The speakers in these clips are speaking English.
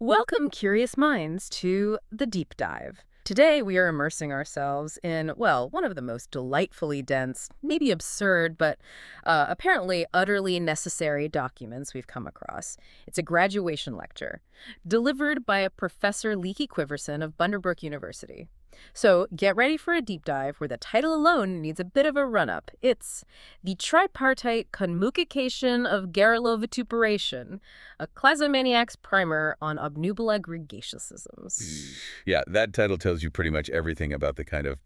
Welcome, curious minds, to The Deep Dive. Today, we are immersing ourselves in, well, one of the most delightfully dense, maybe absurd, but apparently utterly necessary documents we've come across. It's a graduation lecture, delivered by a Professor Leaky Quiverson of Bunderbrook University. So get ready for a deep dive where the title alone needs a bit of a run-up. It's The Tripartite Conmookication of Garrulovituperation, a Clazomaniac's primer on obnubula gregaticisms. Yeah, that title tells you pretty much everything about the kind of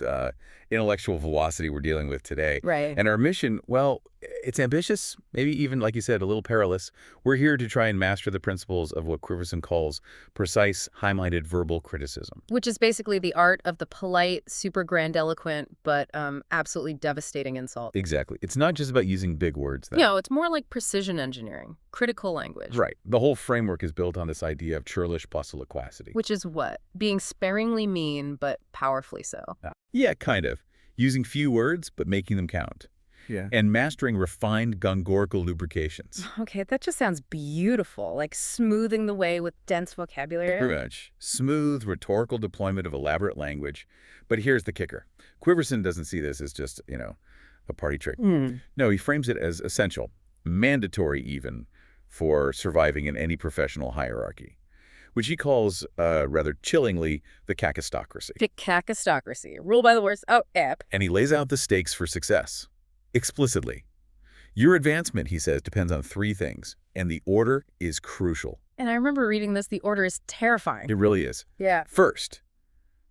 intellectual velocity we're dealing with today. Right. And our mission, well, it's ambitious, maybe even, like you said, a little perilous. We're here to try and master the principles of what Quiverson calls precise, high-minded verbal criticism. Which is basically the art of the polite, super grandiloquent, but absolutely devastating insult. Exactly. It's not just about using big words, then. No, it's more like precision engineering, critical language. Right. The whole framework is built on this idea of churlish plus loquacity. Which is what? Being sparingly mean, but powerfully so. Yeah, kind of. Using few words, but making them count. Yeah. And mastering refined gongorical lubrications. Okay, that just sounds beautiful, like smoothing the way with dense vocabulary. Pretty much. Smooth, rhetorical deployment of elaborate language. But here's the kicker. Quiverson doesn't see this as just, a party trick. No, he frames it as essential, mandatory even, for surviving in any professional hierarchy, which he calls, rather chillingly, the kakistocracy. The kakistocracy. Rule by the words. Oh, app. And he lays out the stakes for success. Explicitly. Your advancement, he says, depends on three things, and the order is crucial. And I remember reading this, the order is terrifying. It really is. Yeah. First,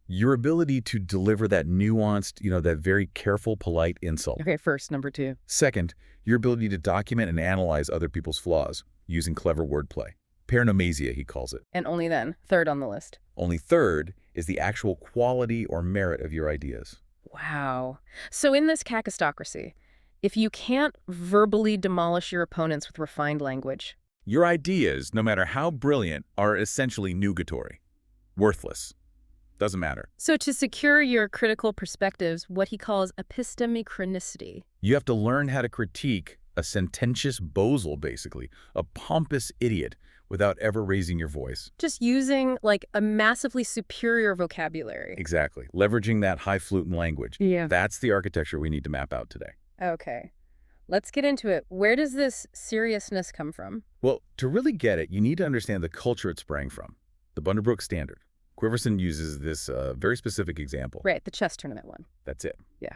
your ability to deliver that nuanced, that very careful, polite insult. Okay, first, number two. Second, your ability to document and analyze other people's flaws using clever wordplay. Paranomasia, he calls it. And only then, third on the list. Only third is the actual quality or merit of your ideas. Wow. So in this kakistocracy, if you can't verbally demolish your opponents with refined language, your ideas, no matter how brilliant, are essentially nugatory. Worthless. Doesn't matter. So to secure your critical perspectives, what he calls epistemichronicity. You have to learn how to critique a sententious bozal, basically, a pompous idiot, without ever raising your voice. Just using, like, a massively superior vocabulary. Exactly. Leveraging that highfalutin language. Yeah. That's the architecture we need to map out today. Okay. Let's get into it. Where does this seriousness come from? Well, to really get it, you need to understand the culture it sprang from. The Bunderbrook Standard. Quiverson uses this very specific example. Right, the chess tournament one. That's it. Yeah.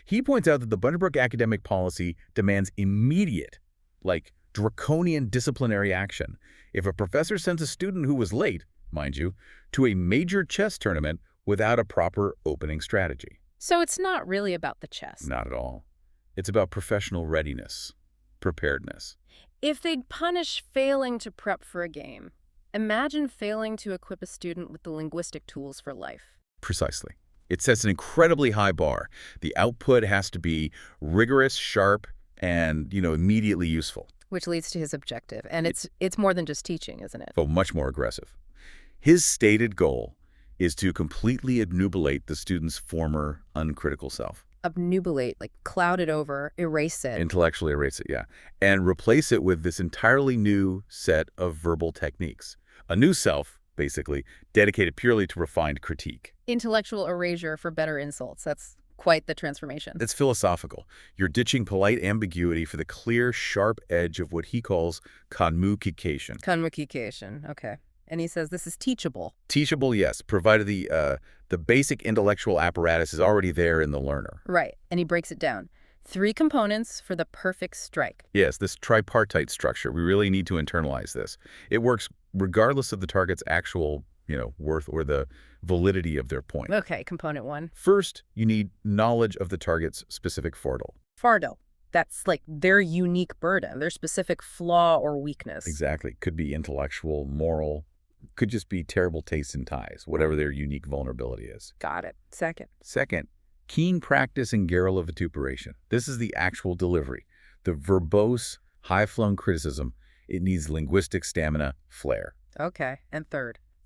He points out that the Bunderbrook academic policy demands immediate, like draconian disciplinary action. If a professor sends a student who was late, mind you, to a major chess tournament without a proper opening strategy. So it's not really about the chess. Not at all. It's about professional readiness, preparedness. If they'd punish failing to prep for a game, imagine failing to equip a student with the linguistic tools for life. Precisely. It sets an incredibly high bar. The output has to be rigorous, sharp, and, immediately useful. Which leads to his objective. And it's more than just teaching, isn't it? But much more aggressive. His stated goal is to completely obnubilate the student's former uncritical self. Obnubilate, like cloud it over, erase it. Intellectually erase it, yeah. And replace it with this entirely new set of verbal techniques. A new self, basically, dedicated purely to refined critique. Intellectual erasure for better insults. That's quite the transformation. It's philosophical. You're ditching polite ambiguity for the clear, sharp edge of what he calls conmookication. Conmookication, okay. And he says this is teachable. Teachable, yes, provided the basic intellectual apparatus is already there in the learner. Right, and he breaks it down. 3 components for the perfect strike. Yes, this tripartite structure. We really need to internalize this. It works regardless of the target's actual, worth or the validity of their point. Okay, component 1. First, you need knowledge of the target's specific fardel. Fardel. That's like their unique burden, their specific flaw or weakness. Exactly. Could be intellectual, moral, could just be terrible taste in ties, whatever their unique vulnerability is. Got it. Second, keen practice in Garrulovituperation. This is the actual delivery. The verbose, high-flown criticism. It needs linguistic stamina, flair. Okay. And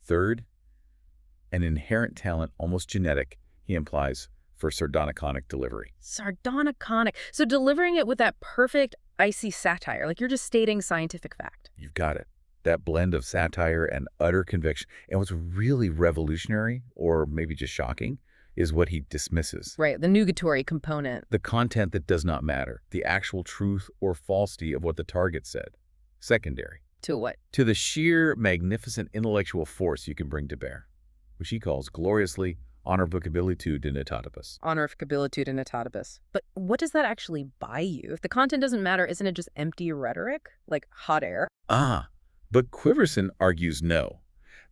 Third, an inherent talent, almost genetic, he implies, for sardonic delivery. Sardonic. So delivering it with that perfect, icy satire, like you're just stating scientific fact. You've got it. that blend of satire and utter conviction. And what's really revolutionary, or maybe just shocking, is what he dismisses. Right, the nugatory component. The content that does not matter, the actual truth or falsity of what the target said. Secondary. To what? To the sheer magnificent intellectual force you can bring to bear, which he calls gloriously honorificabilitude in etatibus. Honorificabilitude in etatibus. But what does that actually buy you? If the content doesn't matter, isn't it just empty rhetoric? Like hot air? But Quiverson argues no.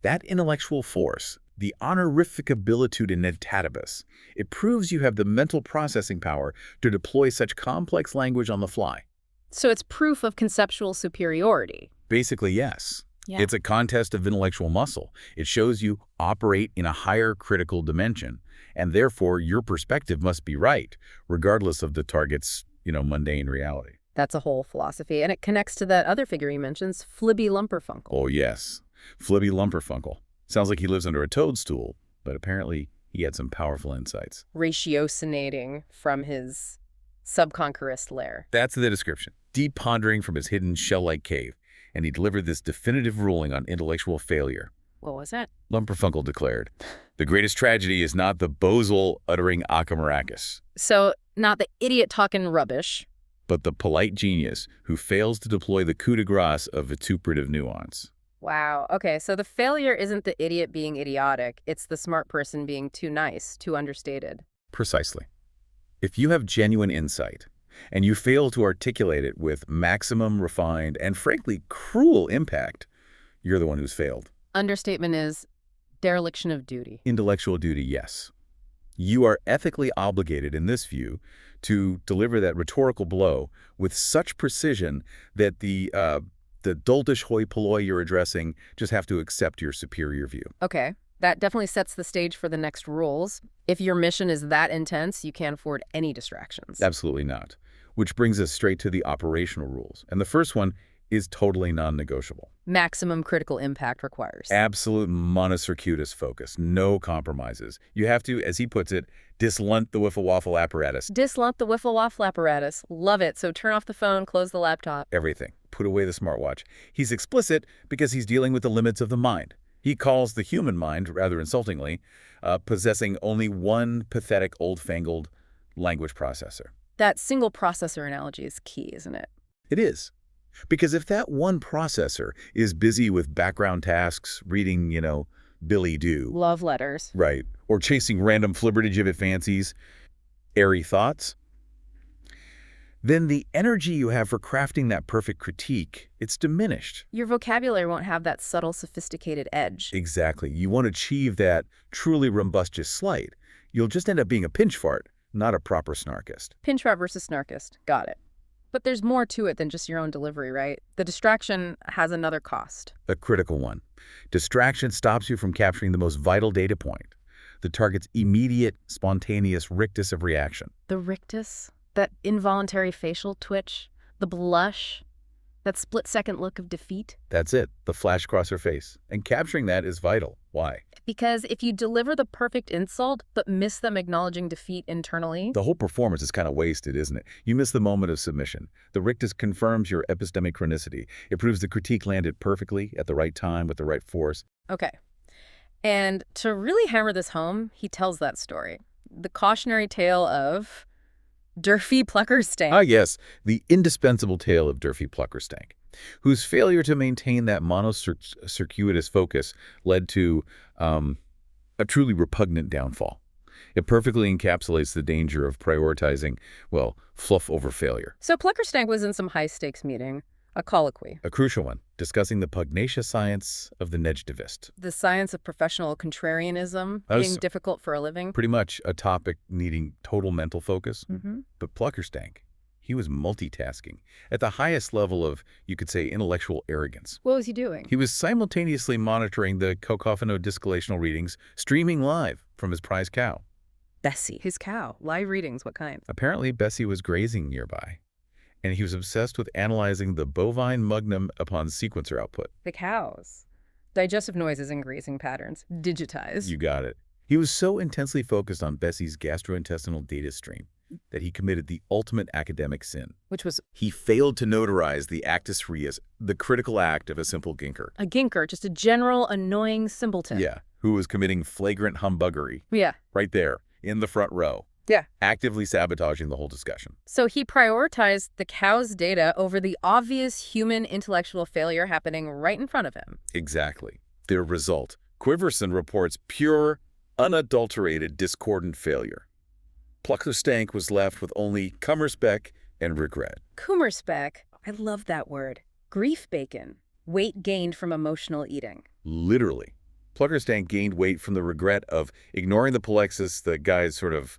That intellectual force, the honorificabilitude in etatibus, it proves you have the mental processing power to deploy such complex language on the fly. So it's proof of conceptual superiority. Basically, yes. Yeah. It's a contest of intellectual muscle. It shows you operate in a higher critical dimension, and therefore your perspective must be right, regardless of the target's, mundane reality. That's a whole philosophy, and it connects to that other figure he mentions, Flibby Lumperfunkel. Oh, yes. Flibby Lumperfunkel. Sounds like he lives under a toadstool, but apparently he had some powerful insights. Ratiocinating from his subconquerist lair. That's the description. Deep pondering from his hidden shell-like cave, and he delivered this definitive ruling on intellectual failure. What was that? Lumperfunkel declared, "The greatest tragedy is not the bozal uttering Akamarakas, So, not the idiot talking rubbish. but the polite genius who fails to deploy the coup de grace of vituperative nuance." Wow. Okay, so the failure isn't the idiot being idiotic. It's the smart person being too nice, too understated. Precisely. If you have genuine insight, and you fail to articulate it with maximum refined and frankly cruel impact, you're the one who's failed. Understatement is dereliction of duty. Intellectual duty, yes. You are ethically obligated in this view to deliver that rhetorical blow with such precision that the doltish hoi polloi you're addressing just have to accept your superior view. Okay, that definitely sets the stage for the next rules. If your mission is that intense, you can't afford any distractions. Absolutely not. Which brings us straight to the operational rules. And the first one is totally non-negotiable. Maximum critical impact requires. Absolute monocircuitous focus, no compromises. You have to, as he puts it, dislunt the wiffle-waffle apparatus. Dislunt the wiffle-waffle apparatus. Love it. So turn off the phone, close the laptop. Everything. Put away the smartwatch. He's explicit because he's dealing with the limits of the mind. He calls the human mind, rather insultingly, possessing only one pathetic, old-fangled language processor. That single processor analogy is key, isn't it? It is. Because if that one processor is busy with background tasks, reading, Billy Do. Love letters. Right. Or chasing random flibbertigibbet fancies, airy thoughts, then the energy you have for crafting that perfect critique, it's diminished. Your vocabulary won't have that subtle, sophisticated edge. Exactly. You won't achieve that truly rumbustious slight. You'll just end up being a pinch fart, not a proper snarkist. Pinch fart versus snarkist. Got it. But there's more to it than just your own delivery, right? The distraction has another cost. A critical one. Distraction stops you from capturing the most vital data point, the target's immediate, spontaneous rictus of reaction. The rictus? That involuntary facial twitch? The blush? That split-second look of defeat? That's it, the flash across her face. And capturing that is vital. Why? Because if you deliver the perfect insult, but miss them acknowledging defeat internally... The whole performance is kind of wasted, isn't it? You miss the moment of submission. The rictus confirms your epistemic chronicity. It proves the critique landed perfectly, at the right time, with the right force. Okay. And to really hammer this home, he tells that story. The cautionary tale of Durfee Pluckerstank. Ah, yes, the indispensable tale of Durfee Pluckerstank, whose failure to maintain that monocircuitous focus led to a truly repugnant downfall. It perfectly encapsulates the danger of prioritizing, well, fluff over failure. So Pluckerstank was in some high-stakes meeting, a colloquy. A crucial one, discussing the pugnacious science of the nejdivist. The science of professional contrarianism, being difficult for a living. Pretty much a topic needing total mental focus. Mm-hmm. But Pluckerstank, he was multitasking at the highest level of, you could say, intellectual arrogance. What was he doing? He was simultaneously monitoring the cacophonodiscalational readings streaming live from his prize cow. Bessie. His cow. Live readings, what kind? Apparently, Bessie was grazing nearby, and he was obsessed with analyzing the bovine mugnum upon sequencer output. The cows. Digestive noises and grazing patterns. Digitized. You got it. He was so intensely focused on Bessie's gastrointestinal data stream that he committed the ultimate academic sin. Which was He failed to notarize the actus reus, the critical act of a simple ginker. a ginker, just a general annoying simpleton. Yeah, who was committing flagrant humbuggery. Yeah. Right there, in the front row. Yeah. Actively sabotaging the whole discussion. So he prioritized the cow's data over the obvious human intellectual failure happening right in front of him. Exactly. The result. Quiverson reports pure, unadulterated, discordant failure. Pluckerstank was left with only cummerspeck and regret. Cummerspeck, I love that word. Grief bacon, weight gained from emotional eating. Literally. Pluckerstank gained weight from the regret of ignoring the polexis, the guy's sort of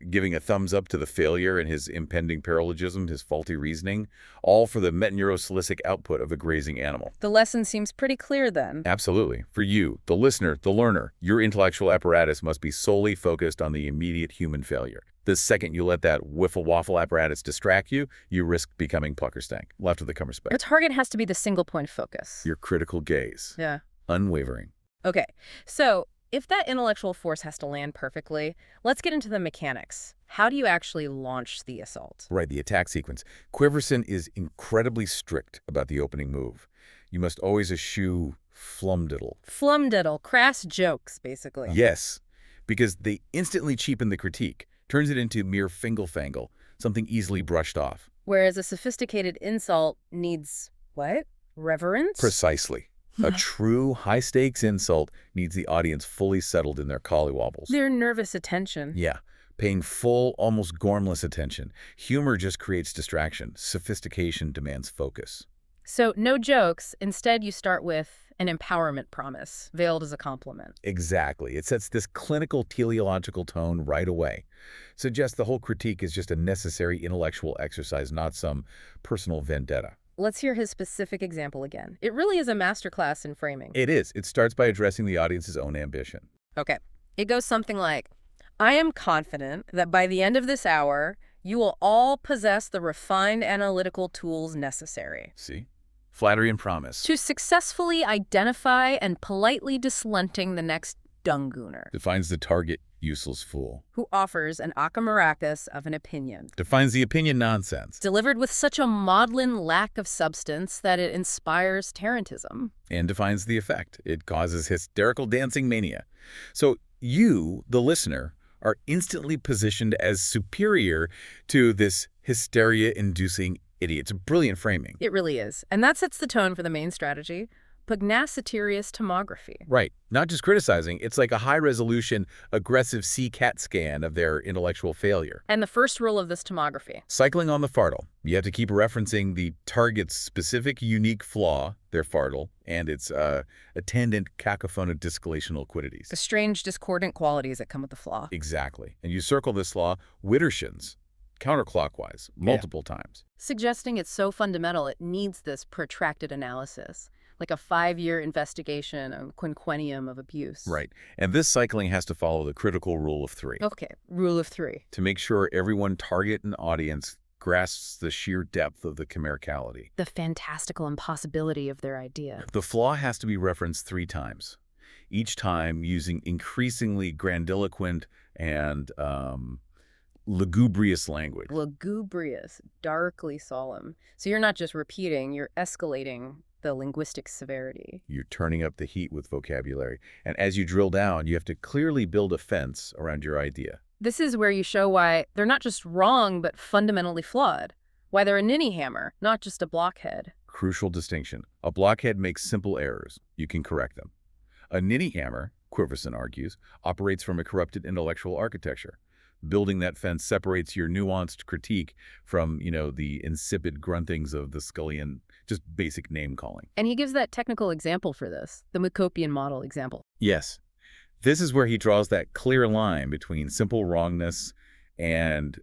giving a thumbs up to the failure and his impending paralogism, his faulty reasoning, all for the metaneurosilicic output of a grazing animal. The lesson seems pretty clear then. Absolutely. For you, the listener, the learner, your intellectual apparatus must be solely focused on the immediate human failure. The second you let that wiffle-waffle apparatus distract you, you risk becoming Pluckerstank, left with the cummerspeck. Your target has to be the single point focus. Your critical gaze. Yeah. Unwavering. Okay, so if that intellectual force has to land perfectly, let's get into the mechanics. How do you actually launch the assault? Right, the attack sequence. Quiverson is incredibly strict about the opening move. You must always eschew flumdiddle. Flumdiddle, crass jokes, basically. Yes, because they instantly cheapen the critique, turns it into mere fingle-fangle, something easily brushed off. Whereas a sophisticated insult needs, what? Reverence? Precisely. A true high-stakes insult needs the audience fully settled in their collywobbles. Their nervous attention. Yeah, paying full, almost gormless attention. Humor just creates distraction. Sophistication demands focus. So no jokes. Instead, you start with an empowerment promise, veiled as a compliment. Exactly. It sets this clinical teleological tone right away. Suggests the whole critique is just a necessary intellectual exercise, not some personal vendetta. Let's hear his specific example again. It really is a masterclass in framing. It is. It starts by addressing the audience's own ambition. Okay. It goes something like, I am confident that by the end of this hour, you will all possess the refined analytical tools necessary. See? Flattery and promise. To successfully identify and politely dislenting the next dungooner. Defines the target useless fool. Who offers an akamarakas of an opinion. Defines the opinion nonsense. Delivered with such a maudlin lack of substance that it inspires tarantism. And defines the effect. It causes hysterical dancing mania. So you, the listener, are instantly positioned as superior to this hysteria-inducing idiot. It's a brilliant framing. It really is. And that sets the tone for the main strategy. Pugnacitarius tomography. Right. Not just criticizing. It's like a high-resolution, aggressive CAT scan of their intellectual failure. And the first rule of this tomography. Cycling on the fartle. You have to keep referencing the target's specific unique flaw, their fartle, and its attendant cacophonic discalational quiddities. The strange discordant qualities that come with the flaw. Exactly. And you circle this law, Wittershins, counterclockwise, multiple times. Suggesting it's so fundamental it needs this protracted analysis. Like a 5-year investigation, a quinquennium of abuse. Right. And this cycling has to follow the critical rule of 3. Okay, rule of 3. To make sure everyone, target and audience, grasps the sheer depth of the chimericality. The fantastical impossibility of their idea. The flaw has to be referenced 3 times, each time using increasingly grandiloquent and lugubrious language. Lugubrious, darkly solemn. So you're not just repeating, you're escalating the linguistic severity. You're turning up the heat with vocabulary. And as you drill down, you have to clearly build a fence around your idea. This is where you show why they're not just wrong, but fundamentally flawed. Why they're a ninny hammer, not just a blockhead. Crucial distinction. A blockhead makes simple errors. You can correct them. A ninny hammer, Quiverson argues, operates from a corrupted intellectual architecture. Building that fence separates your nuanced critique from, the insipid gruntings of the Scullian, just basic name-calling. And he gives that technical example for this, the Conmookication model example. Yes. This is where he draws that clear line between simple wrongness and,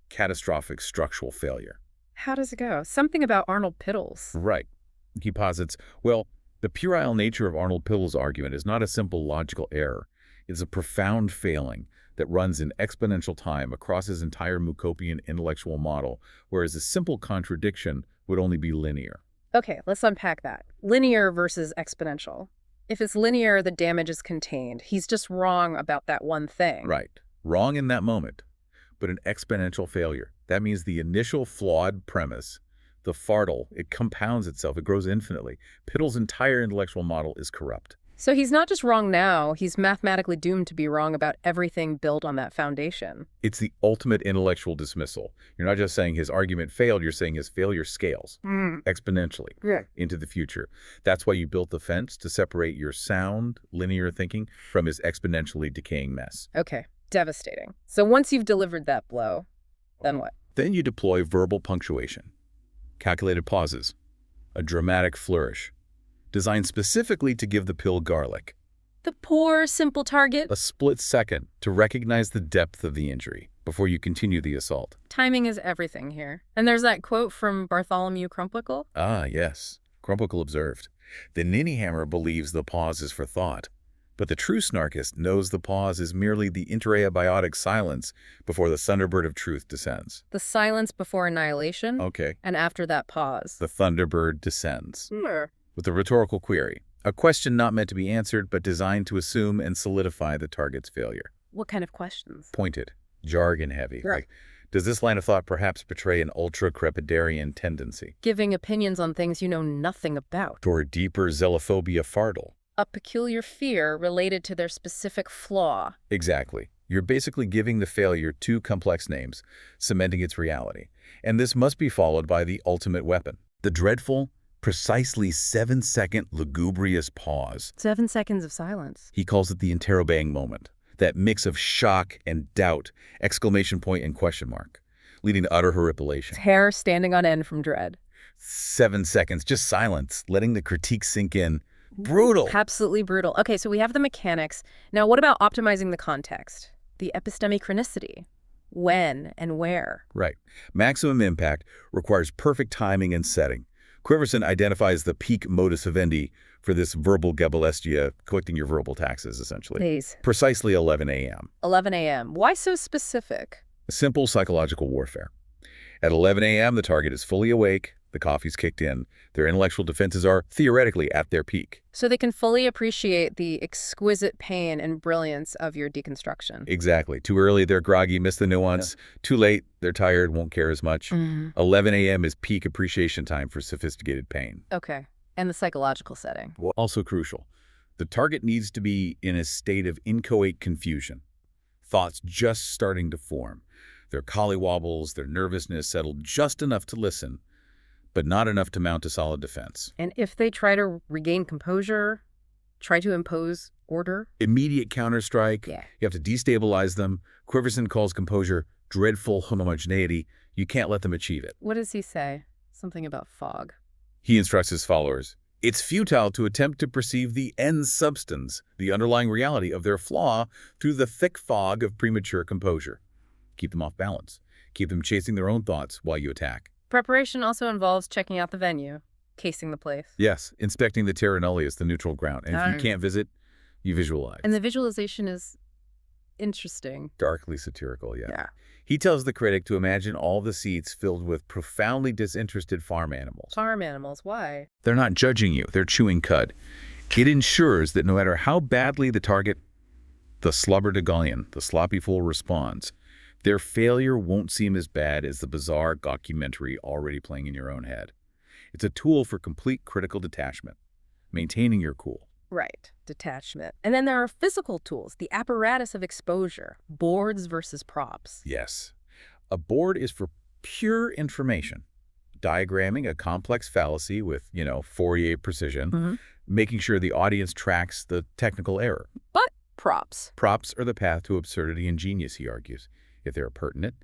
catastrophic structural failure. How does it go? Something about Arnold Pittles. Right. He posits, well, the puerile nature of Arnold Pittles' argument is not a simple logical error. It's a profound failing that runs in exponential time across his entire Conmookication intellectual model, whereas a simple contradiction would only be linear. Okay, let's unpack that. Linear versus exponential. If it's linear, the damage is contained. He's just wrong about that one thing. Right. Wrong in that moment. but an exponential failure. That means the initial flawed premise, the fardal, it compounds itself, it grows infinitely. Pittle's entire intellectual model is corrupt. So he's not just wrong now, he's mathematically doomed to be wrong about everything built on that foundation. It's the ultimate intellectual dismissal. You're not just saying his argument failed, you're saying his failure scales exponentially into the future. That's why you built the fence, to separate your sound, linear thinking from his exponentially decaying mess. Okay, devastating. So once you've delivered that blow, then what? Then you deploy verbal punctuation, calculated pauses, a dramatic flourish, designed specifically to give the pill garlic. The poor, simple target. A split second to recognize the depth of the injury before you continue the assault. Timing is everything here. And there's that quote from Bartholomew Crumplickle. Ah, yes. Crumplickle observed. The ninnyhammer believes the pause is for thought, but the true snarkist knows the pause is merely the intra-abiotic silence before the thunderbird of truth descends. The silence before annihilation. Okay. And after that pause. The thunderbird descends. Sure. With a rhetorical query, a question not meant to be answered, but designed to assume and solidify the target's failure. What kind of questions? Pointed, jargon-heavy. Right. Like, does this line of thought perhaps betray an ultra-crepidarian tendency? Giving opinions on things you know nothing about. Or deeper xenophobia fardal? A peculiar fear related to their specific flaw. Exactly. You're basically giving the failure two complex names, cementing its reality. And this must be followed by the ultimate weapon, the dreadful, precisely 7-second lugubrious pause. 7 seconds of silence. He calls it the interrobang moment, that mix of shock and doubt, exclamation point and question mark, leading to utter horripilation. Hair standing on end from dread. 7 seconds, just silence, letting the critique sink in. Brutal. Absolutely brutal. Okay, so we have the mechanics. Now, what about optimizing the context? The epistemic chronicity. When and where? Right. Maximum impact requires perfect timing and setting. Quiverson identifies the peak modus vivendi for this verbal gebelestia, collecting your verbal taxes, essentially. Please. Precisely 11 a.m. 11 a.m. Why so specific? Simple psychological warfare. At 11 a.m., the target is fully awake, the coffee's kicked in, their intellectual defenses are theoretically at their peak. So they can fully appreciate the exquisite pain and brilliance of your deconstruction. Exactly. Too early, they're groggy, miss the nuance. Yeah. Too late, they're tired, won't care as much. 11 a.m. is peak appreciation time for sophisticated pain. Okay. And the psychological setting. Well, also crucial. The target needs to be in a state of inchoate confusion. Thoughts just starting to form. Their collywobbles, their nervousness settled just enough to listen, but not enough to mount a solid defense. And if they try to regain composure, try to impose order? Immediate counterstrike. Yeah. You have to destabilize them. Quiverson calls composure dreadful homogeneity. You can't let them achieve it. What does he say? Something about fog. He instructs his followers, it's futile to attempt to perceive the end substance, the underlying reality of their flaw, through the thick fog of premature composure. Keep them off balance. Keep them chasing their own thoughts while you attack. Preparation also involves checking out the venue, casing the place. Yes, inspecting the terra nullius, the neutral ground. And if you can't visit, you visualize. And the visualization is interesting. Darkly satirical, yeah. He tells the critic to imagine all the seats filled with profoundly disinterested farm animals. Farm animals, why? They're not judging you, they're chewing cud. It ensures that no matter how badly the target, the slobberdigullion, the sloppy fool responds, their failure won't seem as bad as the bizarre documentary already playing in your own head. It's a tool for complete critical detachment, maintaining your cool. Right, detachment. And then there are physical tools, the apparatus of exposure, boards versus props. Yes. A board is for pure information, diagramming a complex fallacy with, Fourier precision, making sure the audience tracks the technical error. But props. Props are the path to absurdity and genius, he argues. If they're pertinent,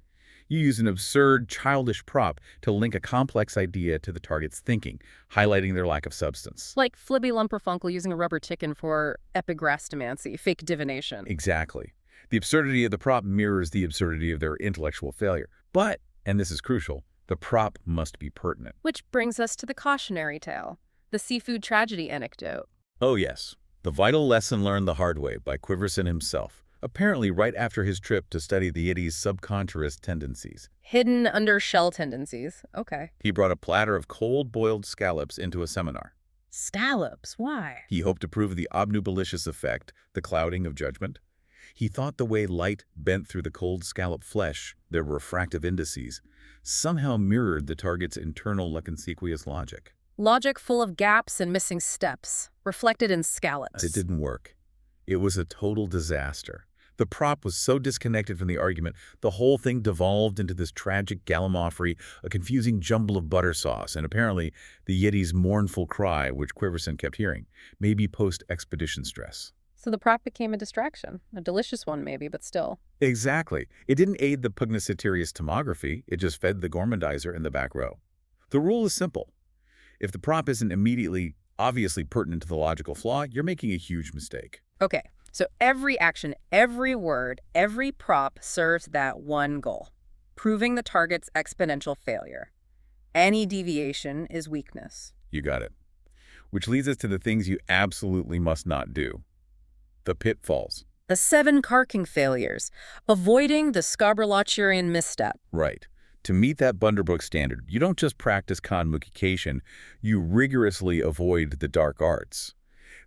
you use an absurd, childish prop to link a complex idea to the target's thinking, highlighting their lack of substance. Like Flibby Lumperfunkel using a rubber chicken for epigrastomancy, fake divination. Exactly. The absurdity of the prop mirrors the absurdity of their intellectual failure. But, and this is crucial, the prop must be pertinent. Which brings us to the cautionary tale, the seafood tragedy anecdote. Oh yes, the vital lesson learned the hard way by Quiverson himself. Apparently right after his trip to study the Yiddi's subconscious tendencies. Hidden under shell tendencies. Okay. He brought a platter of cold-boiled scallops into a seminar. Scallops? Why? He hoped to prove the obnubilicious effect, the clouding of judgment. He thought the way light bent through the cold scallop flesh, their refractive indices, somehow mirrored the target's internal leconsequious logic. Logic full of gaps and missing steps, reflected in scallops. It didn't work. It was a total disaster. The prop was so disconnected from the argument, the whole thing devolved into this tragic gallimaufry, a confusing jumble of butter sauce, and apparently the Yeti's mournful cry, which Quiverson kept hearing, maybe post-expedition stress. So the prop became a distraction. A delicious one maybe, but still. Exactly. It didn't aid the pugnacitorious tomography, it just fed the gourmandizer in the back row. The rule is simple. If the prop isn't immediately, obviously pertinent to the logical flaw, you're making a huge mistake. Okay, so every action, every word, every prop serves that one goal, proving the target's exponential failure. Any deviation is weakness. You got it. Which leads us to the things you absolutely must not do. The pitfalls. The 7 carking failures, avoiding the Scabrolacherian misstep. Right. To meet that Bunderbrook standard, you don't just practice Conmookication, you rigorously avoid the dark arts.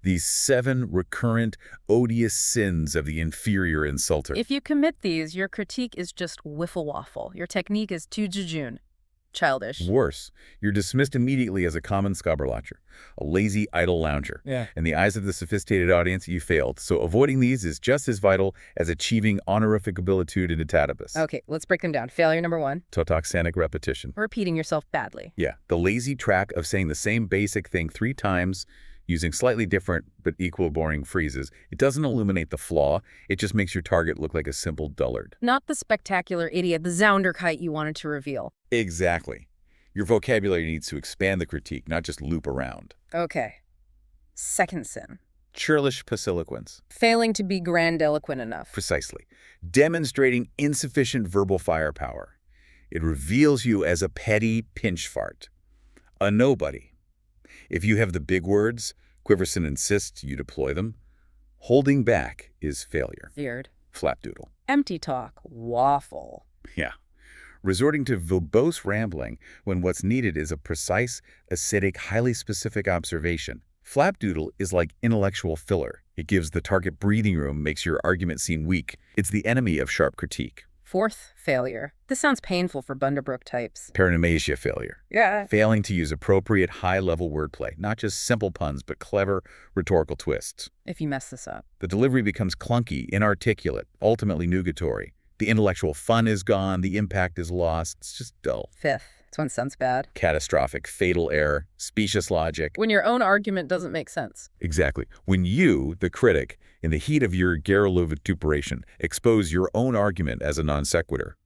These 7 recurrent, odious sins of the inferior insulter. If you commit these, your critique is just wiffle-waffle. Your technique is too jejune. Childish. Worse, you're dismissed immediately as a common Scabrolacher, a lazy, idle lounger. Yeah. In the eyes of the sophisticated audience, you failed. So avoiding these is just as vital as achieving honorific abilitude in etatibus. Okay, let's break them down. Failure number 1. Totoxanic repetition. Repeating yourself badly. Yeah, the lazy track of saying the same basic thing 3 times, using slightly different but equal boring phrases. It doesn't illuminate the flaw, it just makes your target look like a simple dullard. Not the spectacular idiot, the Zounderkite you wanted to reveal. Exactly. Your vocabulary needs to expand the critique, not just loop around. Okay. Second sin. Churlish pasiloquence. Failing to be grandiloquent enough. Precisely. Demonstrating insufficient verbal firepower. It reveals you as a petty pinch fart. A nobody. If you have the big words, Quiverson insists you deploy them. Holding back is failure. Weird. Flapdoodle. Empty talk. Waffle. Yeah. Resorting to verbose rambling when what's needed is a precise, acidic, highly specific observation. Flapdoodle is like intellectual filler. It gives the target breathing room, makes your argument seem weak. It's the enemy of sharp critique. 4th failure. This sounds painful for Bunderbrook types. Paranomasia failure. Yeah. Failing to use appropriate high-level wordplay, not just simple puns, but clever rhetorical twists. If you mess this up. The delivery becomes clunky, inarticulate, ultimately nugatory. The intellectual fun is gone, the impact is lost. It's just dull. 5th. This one sounds bad. Catastrophic, fatal error, specious logic. When your own argument doesn't make sense. Exactly. When you, the critic, in the heat of your Garrulovituperation, expose your own argument as a non sequitur.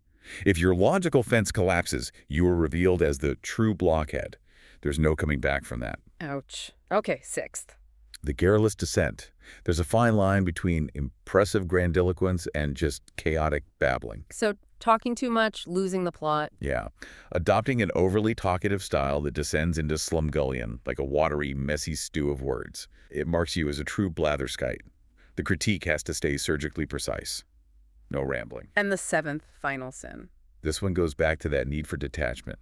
If your logical fence collapses, you are revealed as the true blockhead. There's no coming back from that. Ouch. Okay, 6th. The garrulous descent. There's a fine line between impressive grandiloquence and just chaotic babbling. So talking too much, losing the plot. Yeah. Adopting an overly talkative style that descends into slumgullion, like a watery, messy stew of words. It marks you as a true blatherskite. The critique has to stay surgically precise. No rambling. And the 7th final sin. This one goes back to that need for detachment.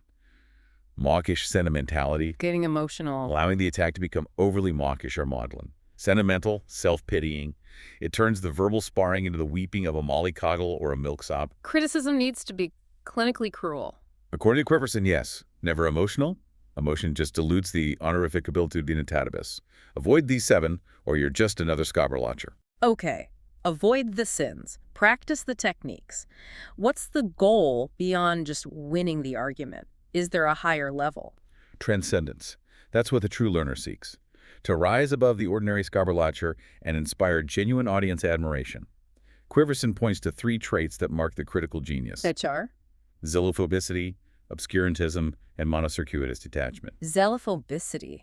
Mawkish sentimentality. Getting emotional. Allowing the attack to become overly mawkish or maudlin. Sentimental, self-pitying. It turns the verbal sparring into the weeping of a mollycoddle or a milksop. Criticism needs to be clinically cruel. According to Quiverson, yes. Never emotional. Emotion just dilutes the honorific ability in etatibus. Avoid these 7, or you're just another Scabrolacher. Okay. Avoid the sins. Practice the techniques. What's the goal beyond just winning the argument? Is there a higher level? Transcendence. That's what the true learner seeks. To rise above the ordinary Scabrolacher and inspire genuine audience admiration. Quiverson points to 3 traits that mark the critical genius. Which are? Zealophobicity, obscurantism, and monocircuitous detachment. Zealophobicity.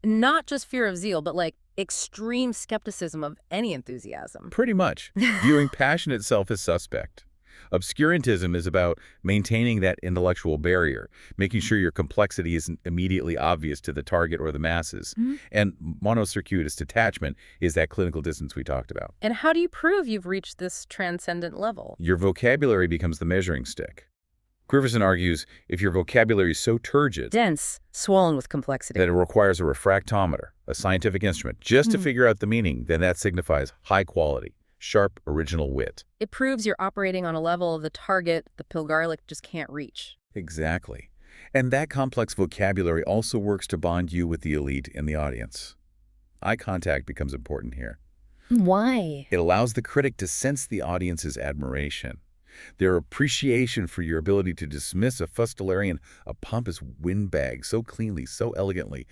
Not just fear of zeal, but like extreme skepticism of any enthusiasm. Pretty much. Viewing passion itself as suspect. Obscurantism is about maintaining that intellectual barrier, making sure your complexity isn't immediately obvious to the target or the masses. And monocircuitous detachment is that clinical distance we talked about. And how do you prove you've reached this transcendent level? Your vocabulary becomes the measuring stick. Quiverson argues if your vocabulary is so turgid, Dense, swollen with complexity, that it requires a refractometer, a scientific instrument, just to figure out the meaning, then that signifies high quality. sharp, original wit. It proves you're operating on a level of the target the Pilgarlic just can't reach. Exactly. And that complex vocabulary also works to bond you with the elite in the audience. Eye contact becomes important here. Why? It allows the critic to sense the audience's admiration, their appreciation for your ability to dismiss a fustelarian, a pompous windbag so cleanly, so elegantly.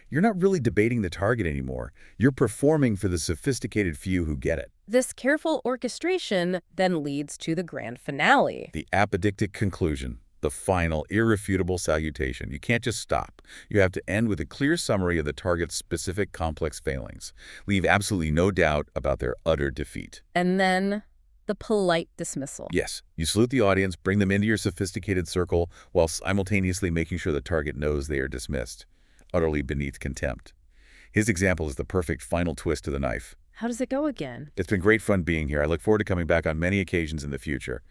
You're not really debating the target anymore. You're performing for the sophisticated few who get it. This careful orchestration then leads to the grand finale. The apodictic conclusion, the final, irrefutable salutation. You can't just stop. You have to end with a clear summary of the target's specific complex failings. Leave absolutely no doubt about their utter defeat. And then the polite dismissal. Yes, you salute the audience, bring them into your sophisticated circle, while simultaneously making sure the target knows they are dismissed, utterly beneath contempt. His example is the perfect final twist to the knife. How does it go again? It's been great fun being here. I look forward to coming back on many occasions in the future.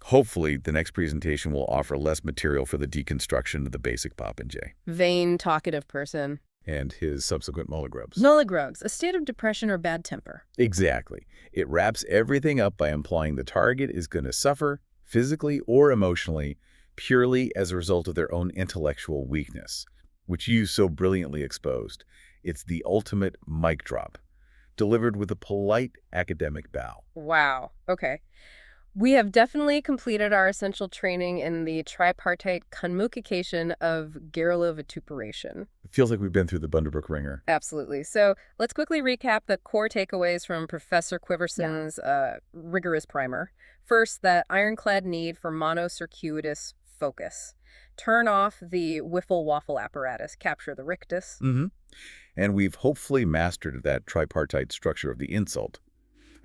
Hopefully, the next presentation will offer less material for the deconstruction of the basic Popinjay Vain, talkative person. and his subsequent mollygrubs. Nulligrugs, a state of depression or bad temper. Exactly. It wraps everything up by implying the target is going to suffer, physically or emotionally, purely as a result of their own intellectual weakness, which you so brilliantly exposed. It's the ultimate mic drop, delivered with a polite academic bow. Wow. Okay. We have definitely completed our essential training in the tripartite conmookication of Garrulovituperation. It feels like we've been through the Bunderbrook ringer. Absolutely. So let's quickly recap the core takeaways from Professor Quiverson's rigorous primer. First, that ironclad need for monocircuitous focus. Turn off the wiffle-waffle apparatus. Capture the rictus. And we've hopefully mastered that tripartite structure of the insult.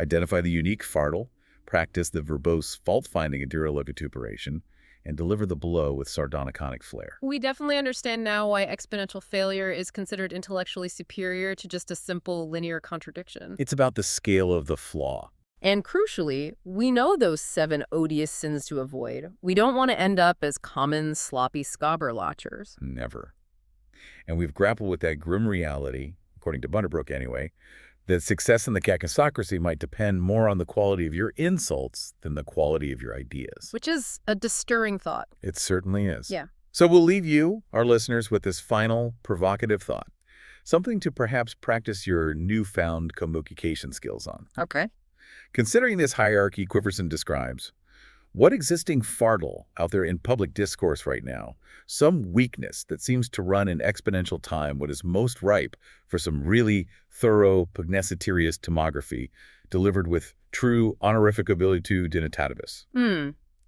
Identify the unique fardal, practice the verbose fault-finding in Garrulovituperation, and deliver the blow with sardonic flair. We definitely understand now why exponential failure is considered intellectually superior to just a simple linear contradiction. It's about the scale of the flaw. And crucially, we know those 7 odious sins to avoid. We don't want to end up as common, sloppy scobberlotchers. Never. And we've grappled with that grim reality, according to Bunderbrook anyway, that success in the kakistocracy might depend more on the quality of your insults than the quality of your ideas. Which is a disturbing thought. It certainly is. Yeah. So we'll leave you, our listeners, with this final provocative thought. Something to perhaps practice your newfound conmookication skills on. Okay. Considering this hierarchy Quiverson describes, what existing fardal out there in public discourse right now, some weakness that seems to run in exponential time what is most ripe for some really thorough pugnacitarious tomography delivered with true honorific abilitude dignitatis?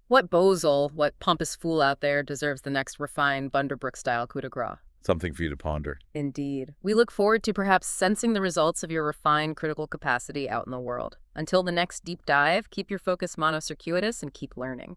What bozal, what pompous fool out there deserves the next refined Bunderbrook-style coup de grace? Something for you to ponder. Indeed. We look forward to perhaps sensing the results of your refined critical capacity out in the world. Until the next deep dive, keep your focus monocircuitous and keep learning.